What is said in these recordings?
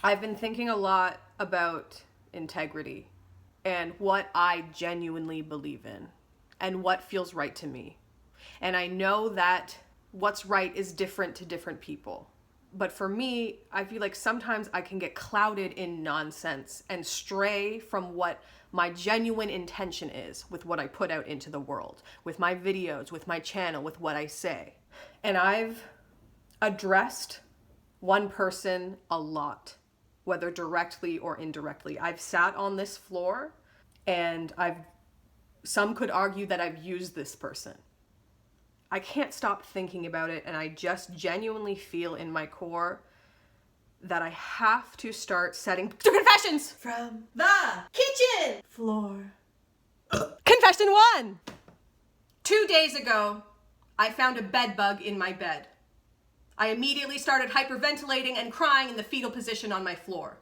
I've been thinking a lot about integrity and what I genuinely believe in and what feels right to me. And I know that what's right is different to different people. But for me, I feel like sometimes I can get clouded in nonsense and stray from what my genuine intention is with what I put out into the world, with my videos, with my channel, with what I say. And I've addressed one person a lot, whether directly or indirectly. I've sat on this floor and some could argue that I've used this person. I can't stop thinking about it, and I just genuinely feel in my core that I have to start setting confessions from the kitchen floor. Confession 1! 2 days ago, I found a bed bug in my bed. I immediately started hyperventilating and crying in the fetal position on my floor.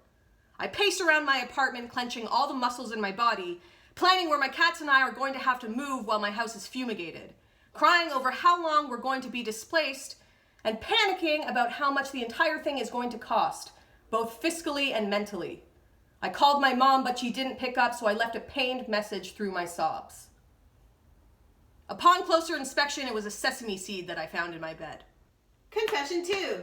I paced around my apartment, clenching all the muscles in my body, planning where my cats and I are going to have to move while my house is fumigated, crying over how long we're going to be displaced, and panicking about how much the entire thing is going to cost, both fiscally and mentally. I called my mom, but she didn't pick up, so I left a pained message through my sobs. Upon closer inspection, it was a sesame seed that I found in my bed. Confession 2.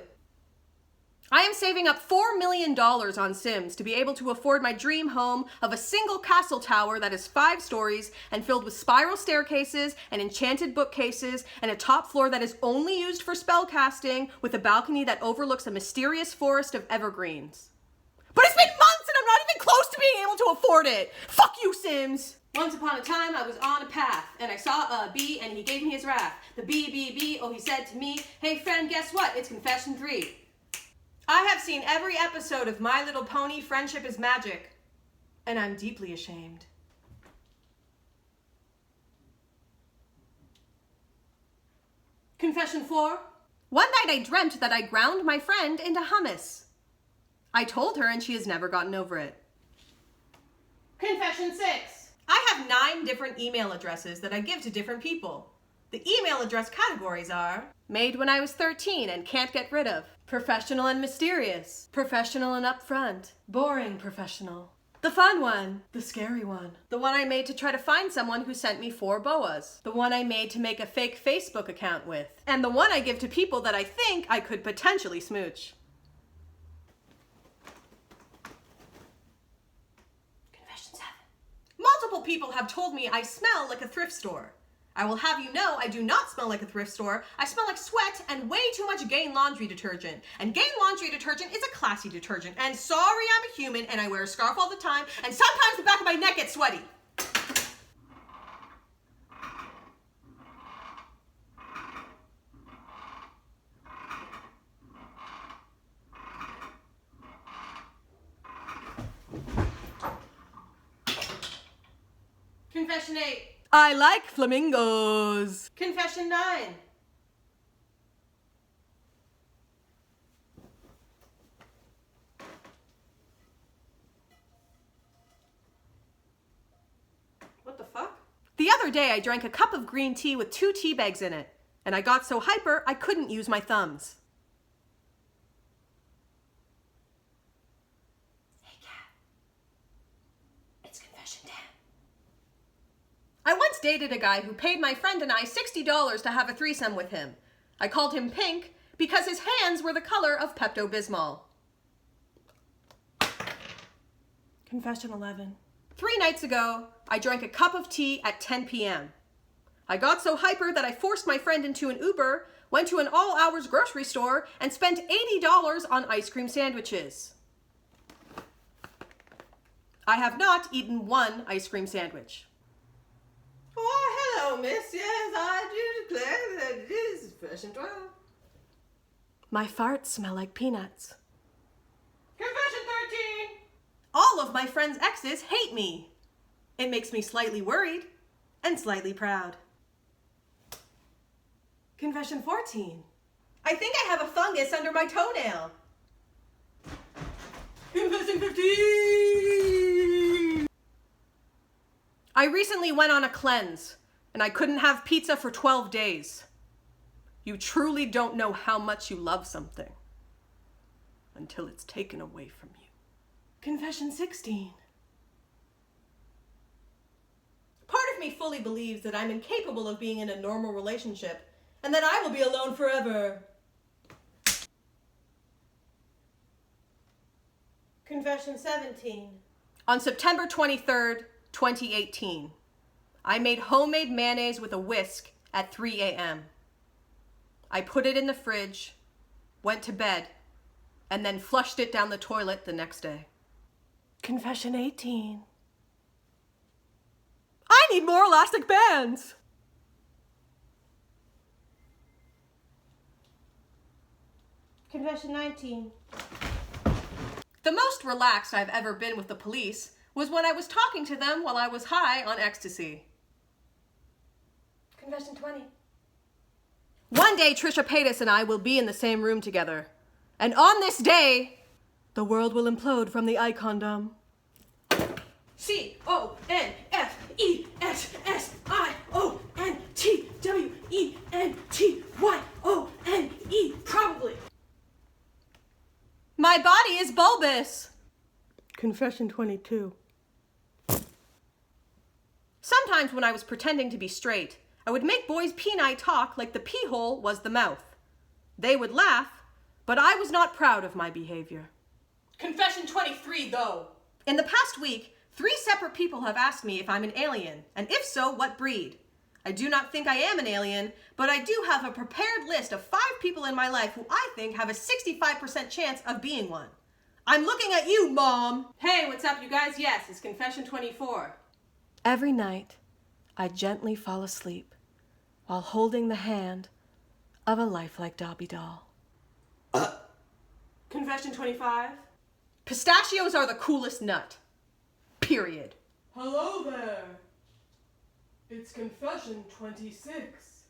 I am saving up $4 million on Sims to be able to afford my dream home of a single castle tower that is 5 stories and filled with spiral staircases and enchanted bookcases and a top floor that is only used for spell casting with a balcony that overlooks a mysterious forest of evergreens. But it's been months and I'm not even close to being able to afford it! Fuck you, Sims! Once upon a time, I was on a path, and I saw a bee, and he gave me his wrath. The bee, oh, he said to me, "Hey friend, guess what? It's confession 3. I have seen every episode of My Little Pony, Friendship is Magic, and I'm deeply ashamed." Confession 4. One night I dreamt that I ground my friend into hummus. I told her and she has never gotten over it. Confession 6. I have 9 different email addresses that I give to different people. The email address categories are: made when I was 13 and can't get rid of, professional and mysterious, professional and upfront, boring professional, the fun one, the scary one, the one I made to try to find someone who sent me 4 boas, the one I made to make a fake Facebook account with, and the one I give to people that I think I could potentially smooch. Confession 7. Multiple people have told me I smell like a thrift store. I will have you know I do not smell like a thrift store. I smell like sweat and way too much Gain laundry detergent. And Gain laundry detergent is a classy detergent. And sorry, I'm a human and I wear a scarf all the time, and sometimes the back of my neck gets sweaty. Confession 8. I like flamingos. Confession 9. What the fuck? The other day I drank a cup of green tea with 2 tea bags in it, and I got so hyper I couldn't use my thumbs. I once dated a guy who paid my friend and I $60 to have a threesome with him. I called him Pink because his hands were the color of Pepto-Bismol. Confession 11. 3 nights ago, I drank a cup of tea at 10 p.m. I got so hyper that I forced my friend into an Uber, went to an all-hours grocery store, and spent $80 on ice cream sandwiches. I have not eaten 1 ice cream sandwich. Oh, hello, miss. Yes, I do declare that it is confession 12. My farts smell like peanuts. Confession 13. All of my friends' exes hate me. It makes me slightly worried and slightly proud. Confession 14. I think I have a fungus under my toenail. Confession 15. I recently went on a cleanse, and I couldn't have pizza for 12 days. You truly don't know how much you love something until it's taken away from you. Confession 16. Part of me fully believes that I'm incapable of being in a normal relationship and that I will be alone forever. Confession 17. On September 23rd, 2018, I made homemade mayonnaise with a whisk at 3 a.m. I put it in the fridge, went to bed, and then flushed it down the toilet the next day. Confession 18. I need more elastic bands! Confession 19. The most relaxed I've ever been with the police was when I was talking to them while I was high on ecstasy. Confession 20. One day, Trisha Paytas and I will be in the same room together. And on this day, the world will implode from the icondom. CONFESSIONTWENTY, probably. My body is bulbous. Confession 22. Sometimes when I was pretending to be straight, I would make boys' peni talk like the pee hole was the mouth. They would laugh, but I was not proud of my behavior. Confession 23, though. In the past week, 3 separate people have asked me if I'm an alien, and if so, what breed. I do not think I am an alien, but I do have a prepared list of 5 people in my life who I think have a 65% chance of being one. I'm looking at you, Mom! Hey, what's up, you guys? Yes, it's Confession 24. Every night, I gently fall asleep while holding the hand of a lifelike Dobby doll. Confession 25. Pistachios are the coolest nut. Period. Hello there. It's Confession 26.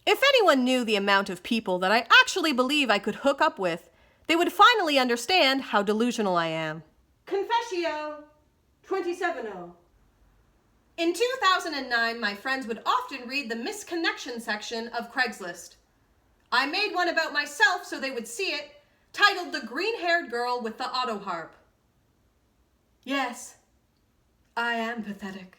If anyone knew the amount of people that I actually believe I could hook up with, they would finally understand how delusional I am. Confessio 27. In 2009, my friends would often read the misconnection section of Craigslist. I made one about myself so they would see it, titled The Green-Haired Girl with the Auto Harp. Yes, I am pathetic.